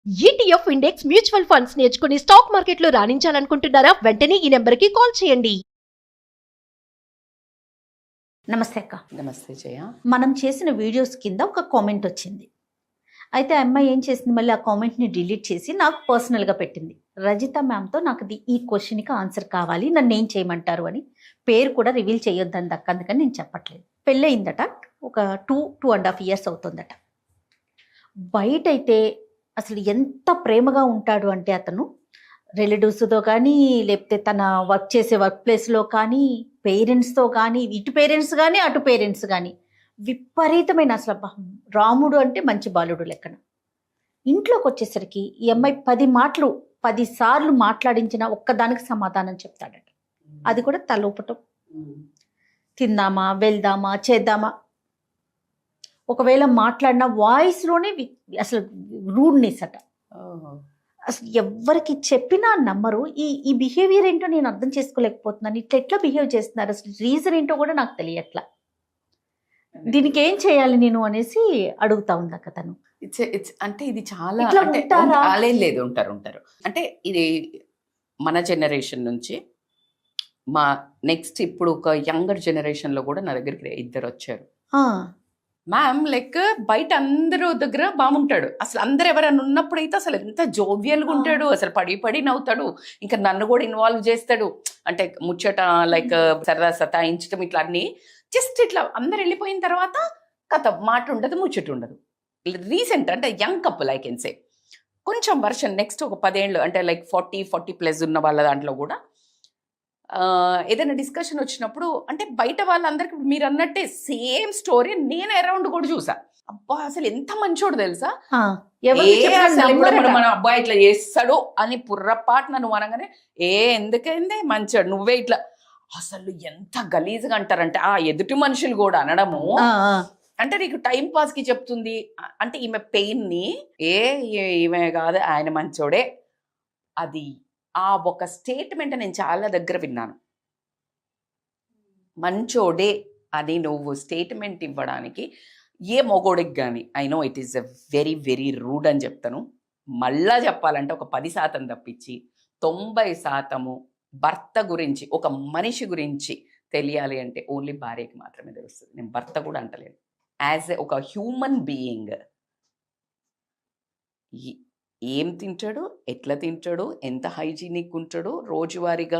ETF index mutual funds నేర్చుకుని stock మార్కెట్లో రాణించాలనుకుంటున్నారా? వెంటనే ఈ నెంబర్కి కాల్ చేయండి. నమస్తే అక్క. నమస్తే జయ. మనం చేసిన వీడియోస్ కింద ఒక కామెంట్ వచ్చింది. అయితే ఆ అమ్మాయి ఏం చేసింది, మళ్ళీ ఆ కామెంట్ని డిలీట్ చేసి నాకు పర్సనల్గా పెట్టింది. రజిత మ్యామ్తో నాకు ఈ క్వశ్చన్కి ఆన్సర్ కావాలి, నన్ను ఏం చేయమంటారు అని. పేరు కూడా రివీల్ చేయొద్దని దక్క, అందుకని నేను చెప్పట్లేదు. పెళ్ళయిందట, ఒక 2.5 years అవుతుందట. బయట అయితే అసలు ఎంత ప్రేమగా ఉంటాడు అంటే అతను రిలేటివ్స్తో కానీ, లేకపోతే తన వర్క్ చేసే వర్క్ ప్లేస్లో కానీ, పేరెంట్స్తో కానీ, ఇటు పేరెంట్స్ కానీ అటు పేరెంట్స్ కానీ విపరీతమైన అసలు రాముడు అంటే మంచి బాలుడు లెక్కన. ఇంట్లోకి వచ్చేసరికి ఈ అమ్మాయి 10 సార్లు మాట్లాడించిన ఒక్కదానికి సమాధానం చెప్తాడట. అది కూడా తలోపటం. తిందామా, వెళ్దామా, చేద్దామా. ఒకవేళ మాట్లాడిన వాయిస్లోనే అసలు రూడ్నెస్ అట. అసలు ఎవరికి చెప్పినా నమ్మరు. ఈ బిహేవియర్ ఏంటో నేను అర్థం చేసుకోలేకపోతున్నాను. ఎట్లా బిహేవ్ చేస్తున్నారు, అసలు రీజన్ ఏంటో కూడా నాకు తెలియట్లా. దీనికి ఏం చేయాలి నేను అనేసి అడుగుతా ఉంది అక్క తను. అంటే ఇది చాలా లేదు, ఉంటారు. అంటే ఇది మన జనరేషన్ నుంచి మా నెక్స్ట్ ఇప్పుడు ఒక యంగర్ జనరేషన్లో కూడా నా దగ్గరికి 2 వచ్చారు. మ్యామ్ లైక్ బయట అందరూ దగ్గర బాగుంటాడు, అసలు అందరు ఎవరైనా ఉన్నప్పుడైతే అసలు ఎంత జోవియల్గా ఉంటాడు, అసలు పడి నవ్వుతాడు, ఇంకా నన్ను కూడా ఇన్వాల్వ్ చేస్తాడు. అంటే ముచ్చట లైక్ సరదా సతాయించడం ఇట్లా అన్నీ. జస్ట్ ఇట్లా అందరు వెళ్ళిపోయిన తర్వాత కథ మాట ఉండదు, ముచ్చట ఉండదు. రీసెంట్ అంటే young couple I can say. కొంచెం వర్షన్ నెక్స్ట్ ఒక 10 ఏళ్ళు అంటే లైక్ 40+ ఉన్న వాళ్ళ దాంట్లో కూడా ఏదైనా డిస్కషన్ వచ్చినప్పుడు అంటే బయట వాళ్ళందరికీ మీరు అన్నట్టే సేమ్ స్టోరీ నేను అరౌండ్ కూడా చూసా. అబ్బా అసలు ఎంత మంచోడు తెలుసా, మన అబ్బాయి ఇట్లా చేస్తాడు అని పుర్రపాటు నన్ను అనగానే ఎందుకైంది మంచోడు నువ్వే ఇట్లా. అసలు ఎంత గలీజ్గా అంటారంటే ఆ ఎదుటి మనుషులు కూడా అనడము. అంటే నీకు టైం పాస్ కి చెప్తుంది అంటే ఈమె పెయిన్ ని ఈమె కాదు ఆయన మంచోడే. అది ఆ ఒక స్టేట్మెంట్ నేను చాలా దగ్గర విన్నాను. మంచోడే అని నువ్వు స్టేట్మెంట్ ఇవ్వడానికి ఏ మొగోడికి కానీ I know it is a very very rude అని చెప్తాను. మళ్ళా చెప్పాలంటే ఒక 10% తప్పించి 90% భర్త గురించి ఒక మనిషి గురించి తెలియాలి అంటే ఓన్లీ భార్యకి మాత్రమే తెలుస్తుంది. నేను భర్త కూడా అంటలేను. యాజ్ ఒక హ్యూమన్ బీయింగ్ ఏం తింటాడు, ఎట్లా తింటాడు, ఎంత హైజీనిక్ ఉంటాడు, రోజువారీగా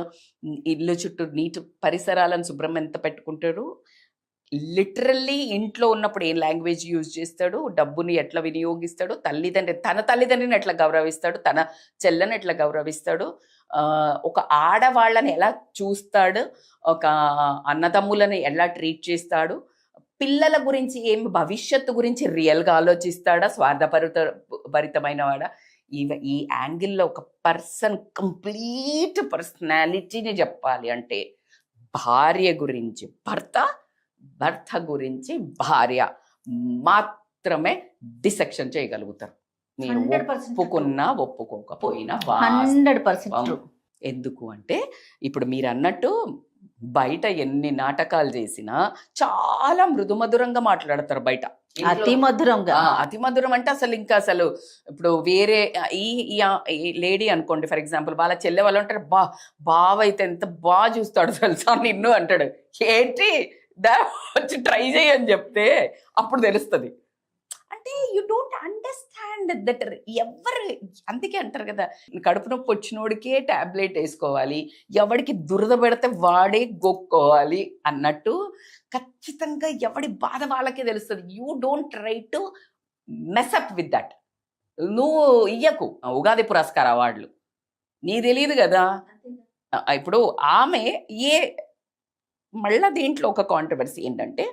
ఇల్లు చుట్టూ నీటి పరిసరాలను శుభ్రం ఎంత పెట్టుకుంటాడు, లిటరల్లీ ఇంట్లో ఉన్నప్పుడు ఏం లాంగ్వేజ్ యూజ్ చేస్తాడు, డబ్బుని ఎట్లా వినియోగిస్తాడు, తన తల్లిదండ్రిని ఎట్లా గౌరవిస్తాడు, తన చెల్లని ఎట్లా గౌరవిస్తాడు, ఒక ఆడవాళ్ళని ఎలా చూస్తాడు, ఒక అన్నదమ్ములని ఎలా ట్రీట్ చేస్తాడు, పిల్లల గురించి ఏం భవిష్యత్తు గురించి రియల్గా ఆలోచిస్తాడా, స్వార్థభరితమైన వాడా. ఈ యాంగిల్లో ఒక పర్సన్ కంప్లీట్ పర్సనాలిటీని చెప్పాలి అంటే భార్య గురించి భర్త, భర్త గురించి భార్య మాత్రమే డిసెక్షన్ చేయగలుగుతారు. మీరు ఒప్పుకున్నా ఒప్పుకోకపోయినా 100%. ఎందుకు అంటే ఇప్పుడు మీరు అన్నట్టు బయట ఎన్ని నాటకాలు చేసినా చాలా మృదుమధురంగా మాట్లాడతారు బయట. అతి మధురం అంటే అసలు ఇంకా అసలు ఇప్పుడు వేరే ఈ లేడీ అనుకోండి ఫర్ ఎగ్జాంపుల్, వాళ్ళ చెల్లె వాళ్ళు అంటారు బావ అయితే ఎంత బాగా చూస్తాడు తెలుసా నిన్ను అంటాడు. ఏంటి వచ్చి ట్రై చేయని చెప్తే అప్పుడు తెలుస్తుంది. అంటే యూ డోంట్ అండర్స్టాండ్ దట్. ఎవరు అందుకే అంటారు కదా, కడుపు నొప్పి వచ్చినోడికే టాబ్లెట్ వేసుకోవాలి, ఎవడికి దురద పెడితే వాడే గొక్కోవాలి అన్నట్టు ఖచ్చితంగా ఎవడి బాధ వాళ్ళకే తెలుస్తుంది. You don't try to mess up with that. నువ్వు ఇయ్యకు ఉగాది పురస్కార అవార్డులు, నీ తెలియదు కదా. ఇప్పుడు ఆమె మళ్ళా దీంట్లో ఒక కాంట్రవర్సీ ఏంటంటే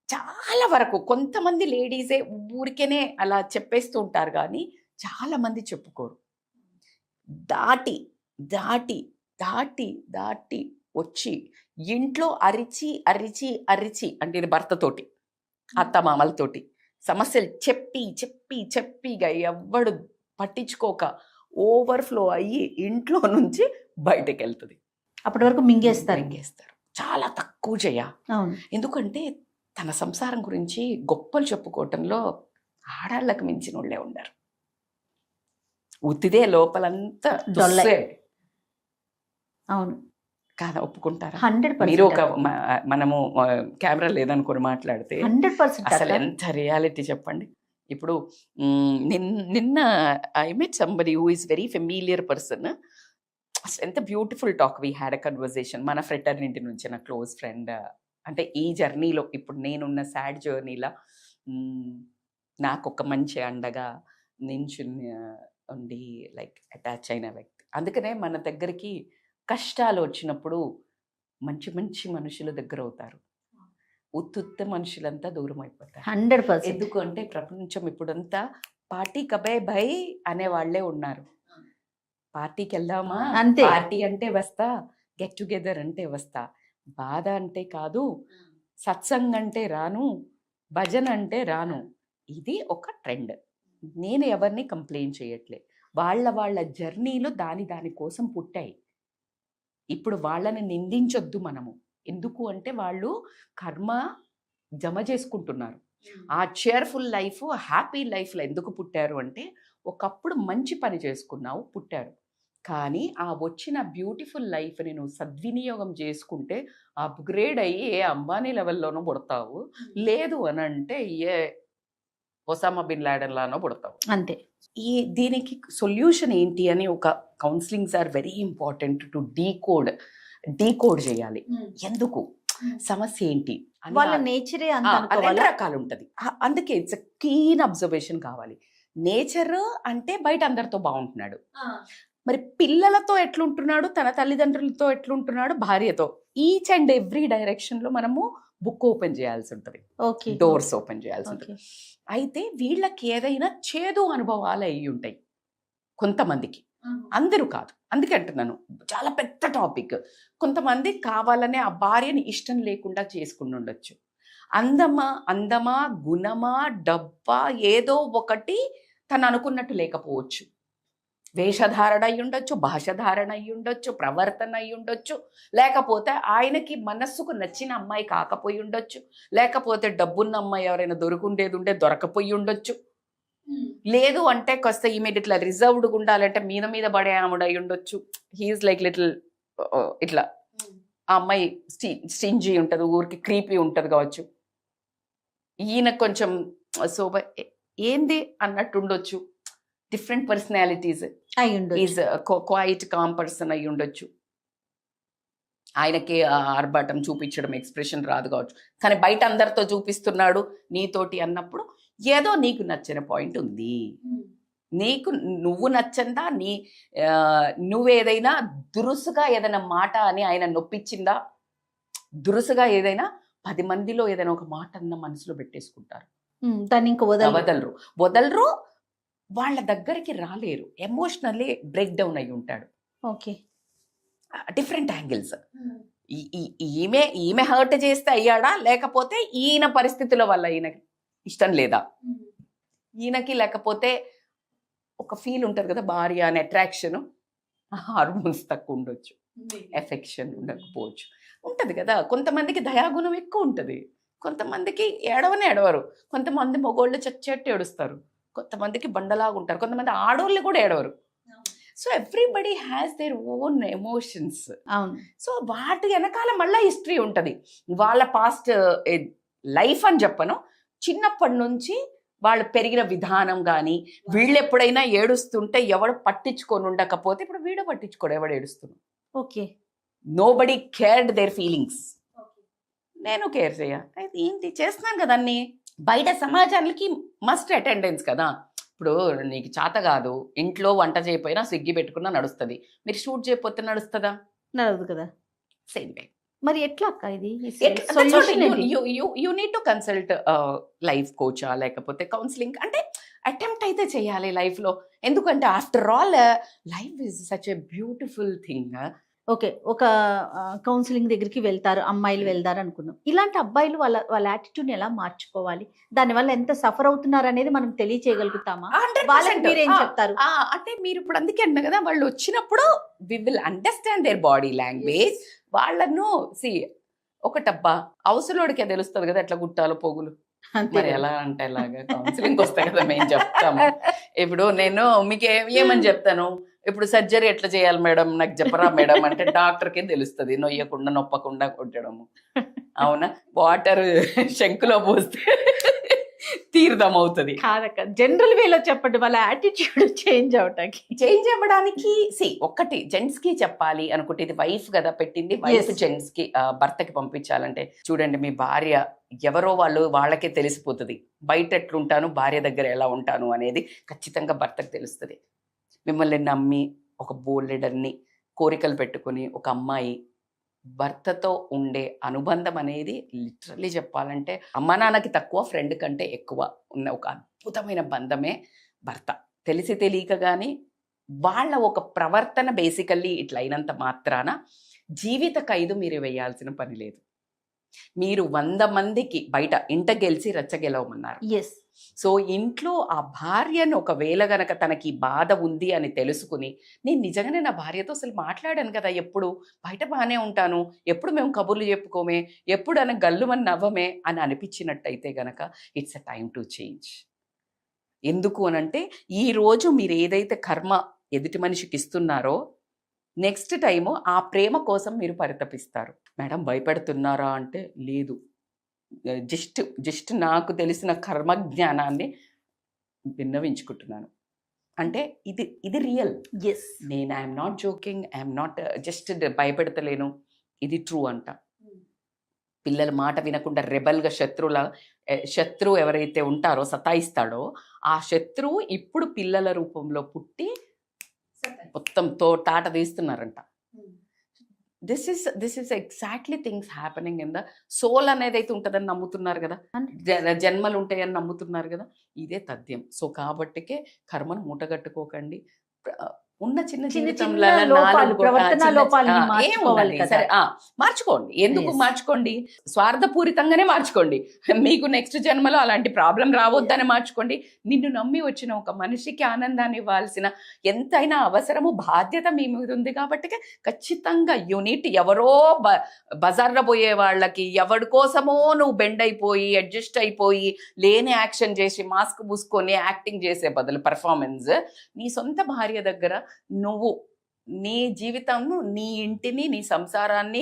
చాలా వరకు కొంతమంది లేడీసే ఊరికేనే అలా చెప్పేస్తూ ఉంటారు కానీ చాలా మంది చెప్పుకోరు. దాటి దాటి దాటి దాటి వచ్చి ఇంట్లో అరిచి అరిచి అరిచి అంటే భర్తతోటి అత్తమామలతోటి సమస్యలు చెప్పి చెప్పి చెప్పిగా ఎవ్వడు పట్టించుకోక ఓవర్ఫ్లో అయ్యి ఇంట్లో నుంచి బయటకు వెళ్తుంది. అప్పటి వరకు మింగేస్తారు. చాలా తక్కువ చేయ. ఎందుకంటే తన సంసారం గురించి గొప్పలు చెప్పుకోవటంలో ఆడాళ్ళకు మించిన వాళ్ళే ఉండరు. ఉత్తిదే లోపలంతా డొల్లై. దుస్సే. అవును, కాదా, ఒప్పుకుంటారా? 100%. మీరు ఒక మనము కెమెరా లేదనుకొని మాట్లాడితే 100% అసలు అక్క. ఎంత రియాలిటీ చెప్పండి. ఇప్పుడు నిన్న I met somebody who is very familiar person. ఎంత beautiful talk we had a conversation. మన ఫ్రెటర్నిటీ నుంచి నా క్లోజ్ ఫ్రెండ్. అంటే ఈ జర్నీలో ఇప్పుడు నేనున్న సాడ్ జర్నీలో నాకు ఒక మంచి అండగా నించుని ఉండి లైక్ అటాచ్ అయిన వ్యక్తి. అందుకనే మన దగ్గరికి కష్టాలు వచ్చినప్పుడు మంచి మంచి మనుషుల దగ్గర అవుతారు, ఉత్తుత్త మనుషులంతా దూరం అయిపోతారు. 100%. ఎందుకు అంటే ప్రపంచం ఇప్పుడంతా పార్టీ కబే భయ్ అనే వాళ్ళే ఉన్నారు. పార్టీకి వెళ్దామా, అంతే. పార్టీ అంటే వస్తా, గెట్ టుగెదర్ అంటే వస్తా, బాధ అంటే కాదు, సత్సంగ్ అంటే రాను, భజన అంటే రాను. ఇది ఒక ట్రెండ్. నేను ఎవరిని కంప్లైంట్ చేయట్లే. వాళ్ళ జర్నీలో దాని కోసం పుట్టాయి. ఇప్పుడు వాళ్ళని నిందించొద్దు మనము. ఎందుకు అంటే వాళ్ళు కర్మ జమ చేసుకుంటున్నారు. ఆ చేర్ఫుల్ లైఫ్, హ్యాపీ లైఫ్లో ఎందుకు పుట్టారు అంటే ఒకప్పుడు మంచి పని చేసుకున్నావు, పుట్టారు. కానీ ఆ వచ్చిన బ్యూటిఫుల్ లైఫ్ని నువ్వు సద్వినియోగం చేసుకుంటే అప్గ్రేడ్ అయ్యి ఏ అంబానీ లెవెల్లోనూ పుడతావు, లేదు అని అంటే ఏ ఒసామా బిన్ లాడెన్ లానో పుడతావు. అంతే. దీనికి సొల్యూషన్ ఏంటి అని ఒక counsellings are very important to decode చేయాలి. ఎందుకు, సమస్య ఏంటి అని వాళ్ళ నేచరే అంత రెండు అనుకోవాలా? రకాలు ఉంటది. అందుకే ఇట్స్ కీన్ అబ్జర్వేషన్ కావాలి. నేచర్ అంటే బయట అందరితో బాగుంటున్నాడు, మరి పిల్లలతో ఎట్లుంటున్నాడు, తన తల్లిదండ్రులతో ఎట్లుంటున్నాడు, భార్యతో, ఈచ్ అండ్ ఎవ్రీ డైరెక్షన్ లో మనము బుక్ ఓపెన్ చేయాల్సి ఉంటుంది, ఓకే, డోర్స్ ఓపెన్ చేయాల్సి ఓకే. ఉంటుంది. అయితే వీళ్ళకి ఏదైనా చేదు అనుభవాలు అయ్యి ఉంటాయి కొంతమందికి, అందరూ కాదు. అందుకే అంటున్నాను, చాలా పెద్ద టాపిక్. కొంతమంది కావాలనే ఆ భార్యని ఇష్టం లేకుండా చేసుకుని ఉండొచ్చు. అందమా గుణమా డబ్బా ఏదో ఒకటి తను అనుకున్నట్టు లేకపోవచ్చు. వేషధారణ అయి ఉండొచ్చు, భాషధారణ అయి ఉండొచ్చు, ప్రవర్తన అయి ఉండొచ్చు, లేకపోతే ఆయనకి మనస్సుకు నచ్చిన అమ్మాయి కాకపోయి ఉండొచ్చు, లేకపోతే డబ్బున్న అమ్మాయి ఎవరైనా దొరకుండేది దొరకపోయి ఉండొచ్చు, లేదు అంటే కాస్త ఈమె ఇట్లా రిజర్వ్డ్గా ఉండాలంటే మీద పడే ఆవిడ అయి ఉండొచ్చు. హీఈస్ లైక్ లిటిల్ ఇట్లా, ఆ అమ్మాయి స్టింజీ ఉంటుంది, ఊరికి క్రీపీ ఉంటుంది కావచ్చు. ఈయన కొంచెం సోబర్ ఏంది అన్నట్టు ఉండొచ్చు. Different personalities. Is quiet com person అయి ఉండొచ్చు. ఆయనకి ఆర్భాటం చూపించడం, ఎక్స్ప్రెషన్ రాదు కావచ్చు, కానీ బయట అందరితో చూపిస్తున్నాడు నీతోటి అన్నప్పుడు ఏదో నీకు నచ్చిన పాయింట్ ఉంది. నువ్వు నచ్చందా, నువ్వేదైనా దురుసుగా ఏదైనా మాట అని ఆయన నొప్పించిందా, దురుసుగా ఏదైనా 10 మందిలో ఏదైనా ఒక మాట అన్న మనసులో పెట్టేసుకుంటారు, దాన్ని ఇంకా వదలరు, వాళ్ళ దగ్గరికి రాలేరు, ఎమోషనల్లీ బ్రేక్ డౌన్ అయి ఉంటాడు. Okay, different angles. ఈమె హర్ట్ చేస్తే అయ్యాడా, లేకపోతే ఈయన పరిస్థితుల వల్ల ఈయనకి ఇష్టం లేదా, ఈయనకి లేకపోతే ఒక ఫీల్ ఉంటుంది కదా, భార్య అనే అట్రాక్షన్, హార్మోన్స్ తక్కువ ఉండొచ్చు, ఎఫెక్షన్ ఉండకపోవచ్చు, ఉంటుంది కదా. కొంతమందికి దయాగుణం ఎక్కువ ఉంటుంది, కొంతమందికి ఏడవరు, కొంతమంది మగోళ్ళు చచ్చేట్టు ఏడుస్తారు, కొంతమందికి బండలాగా ఉంటారు, కొంతమంది ఆడోళ్ళు కూడా ఏడవరు. So everybody has their own emotions. అవును. సో వాటి వెనకాల మళ్ళీ హిస్టరీ ఉంటుంది. వాళ్ళ పాస్ట్ లైఫ్ అని చెప్పను, చిన్నప్పటి నుంచి వాళ్ళు పెరిగిన విధానం కానీ, వీళ్ళు ఎప్పుడైనా ఏడుస్తుంటే ఎవడు పట్టించుకొని ఉండకపోతే, ఇప్పుడు వీడు పట్టించుకోడు ఎవడు ఏడుస్తున్నాడు. Okay, nobody cared their feelings. నేను కేర్ చేయ, అయితే ఏంటి చేస్తున్నాను కదా అన్ని. బయట సమాజానికి మస్ట్ అటెండెన్స్ కదా. ఇప్పుడు నీకు చేత కాదు, ఇంట్లో వంట చేయకపోయినా స్విగ్గీ పెట్టుకున్నా నడుస్తుంది, మీరు షూట్ చేయకపోతే నడుస్తుందా? నడవదు కదా. Same way. మరి ఎట్లా అక్క ఇది you need to consult life కోచా, లేకపోతే కౌన్సిలింగ్ అంటే అటెంప్ట్ అయితే చేయాలి లైఫ్లో. ఎందుకంటే after all life is such a beautiful thing. Okay, ఒక కౌన్సిలింగ్ దగ్గరికి వెళ్తారు, అమ్మాయిలు వెళ్తారు అనుకుందాం. ఇలాంటి అబ్బాయిలు వాళ్ళ యాటిట్యూడ్ ఎలా మార్చుకోవాలి, దానివల్ల ఎంత సఫర్ అవుతున్నారు అనేది మనం తెలియచేయగలుగుతామా? వాళ్ళకి మీరేం చెప్తారు? అంటే మీరు ఇప్పుడు అందుకే అన్నా కదా, వాళ్ళు వచ్చినప్పుడు we will understand their body language. వాళ్ళను ఒకటబ్బా అవసలోడికే తెలుస్తుంది కదా ఎట్లా గుట్టాలో పోగులు. అంతే మరి ఎలా అంటే ఎలాగా కౌన్సిలింగ్ వస్తే కదా మేము చెప్తాము. ఇప్పుడు నేను మీకు ఏమని చెప్తాను, ఇప్పుడు సర్జరీ ఎట్లా చేయాలి మేడం నాకు చెప్పరా మేడం అంటే డాక్టర్కే తెలుస్తుంది, నొయ్యకుండా నొప్పకుండా కొట్టడము. అవునా, వాటర్ శంకులో పోస్తే తీర్థం అవుతుంది. కాదక్క, జనరల్ వేలో చెప్పండి వాళ్ళ యాటిట్యూడ్ చేంజ్ అవటానికి. చేంజ్ అవ్వడానికి ఒక్కటి జెంట్స్ కి చెప్పాలి అనుకుంటే, ఇది వైఫ్ కదా పెట్టింది, వైఫ్ Yes. జెంట్స్ కి భర్తకి పంపించాలంటే చూడండి, మీ భార్య ఎవరో వాళ్ళకే తెలిసిపోతుంది. బయట ఎట్లుంటాను, భార్య దగ్గర ఎలా ఉంటాను అనేది ఖచ్చితంగా భర్తకు తెలుస్తుంది. మిమ్మల్ని నమ్మి ఒక బోల్డెడన్ని కోరికలు పెట్టుకుని ఒక అమ్మాయి భర్తతో ఉండే అనుబంధం అనేది లిటరల్లీ చెప్పాలంటే అమ్మా నాన్నకి తక్కువ, ఫ్రెండ్ కంటే ఎక్కువ ఉన్న ఒక అద్భుతమైన బంధమే భర్త. తెలిసి తెలియక కానీ వాళ్ళ ఒక ప్రవర్తన బేసికల్లీ ఇట్లా అయినంత మాత్రాన జీవిత ఖైదు మీరు వేయాల్సిన పని లేదు. మీరు 100 మందికి బయట ఇంట గెలిచి రచ్చగెలవమన్నారు. ఎస్, సో ఇంట్లో ఆ భార్యను ఒకవేళ గనక తనకి బాధ ఉంది అని తెలుసుకుని, నేను నిజంగానే నా భార్యతో అసలు మాట్లాడాను కదా, ఎప్పుడు బయట బాగానే ఉంటాను, ఎప్పుడు మేము కబుర్లు చెప్పుకోమే, ఎప్పుడు అని గల్లుమని నవ్వమే అని అనిపించినట్టయితే గనక it's a time to change. ఎందుకు అనంటే ఈరోజు మీరు ఏదైతే కర్మ ఎదుటి మనిషికి ఇస్తున్నారో నెక్స్ట్ టైము ఆ ప్రేమ కోసం మీరు పరితపిస్తారు. మేడం భయపెడుతున్నారా అంటే లేదు, జస్ట్ నాకు తెలిసిన కర్మ జ్ఞానాన్ని విన్నవించుకుంటున్నాను. అంటే ఇది రియల్. ఎస్, నేను I'm not joking, I'm not just భయపెడతలేను, ఇది ట్రూ అంట. పిల్లల మాట వినకుండా రెబల్గా శత్రువు ఎవరైతే ఉంటారో సతాయిస్తాడో ఆ శత్రువు ఇప్పుడు పిల్లల రూపంలో పుట్టి మొత్తం తాట తీస్తున్నారంట. This is exactly things happening in the soul అనేది అయితే ఉంటుందని నమ్ముతున్నారు కదా, జన్మలు ఉంటాయని నమ్ముతున్నారు కదా, ఇదే తథ్యం. సో కాబట్టికే కర్మను మూటగట్టుకోకండి. ఉన్న చిన్న జీవితంలో మార్చుకోండి. ఎందుకు మార్చుకోండి, స్వార్థపూరితంగానే మార్చుకోండి. మీకు నెక్స్ట్ జన్మలో అలాంటి ప్రాబ్లం రావద్దని మార్చుకోండి. నిన్ను నమ్మి వచ్చిన ఒక మనిషికి ఆనందాన్ని ఇవ్వాల్సిన ఎంతైనా అవసరము బాధ్యత మీ మీద ఉంది కాబట్టి ఖచ్చితంగా యూనిట్. ఎవరో బజార్లో పోయే వాళ్ళకి ఎవరి కోసమో నువ్వు బెండ్ అయిపోయి అడ్జస్ట్ అయిపోయి లేని యాక్షన్ చేసి మాస్క్ పూసుకొని యాక్టింగ్ చేసే బదులు పర్ఫార్మెన్స్ నీ సొంత భార్య దగ్గర నువ్వు నీ జీవితంను, నీ ఇంటిని, నీ సంసారాన్ని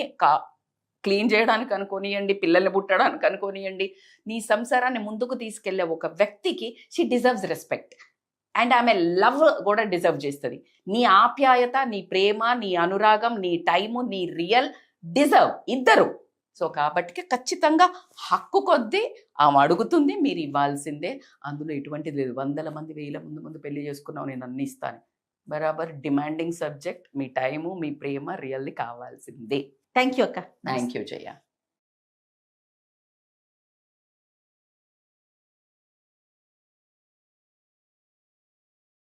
క్లీన్ చేయడానికి అనుకోనియండి, పిల్లల్ని పుట్టడానికి అనుకోనియండి, నీ సంసారాన్ని ముందుకు తీసుకెళ్లే ఒక వ్యక్తికి షీ డిజర్వ్స్ రెస్పెక్ట్ అండ్ ఆమె లవ్ కూడా డిజర్వ్ చేస్తుంది. నీ ఆప్యాయత, నీ ప్రేమ, నీ అనురాగం, నీ టైము, నీ రియల్ డిజర్వ్ ఇద్దరు. సో కాబట్టి ఖచ్చితంగా హక్కు కొద్దీ ఆమె అడుగుతుంది, మీరు ఇవ్వాల్సిందే. అందులో ఎటువంటిది లేదు. 100 మంది 1000 ముందు పెళ్లి చేసుకున్నావు, నేను అన్ని ఇస్తాను, బరాబర్ డిమాండింగ్ సబ్జెక్ట్. మీ టైము, మీ ప్రేమ రియల్లీ కావాల్సిందే. థ్యాంక్ యూ అక్క. Thank you Jaya.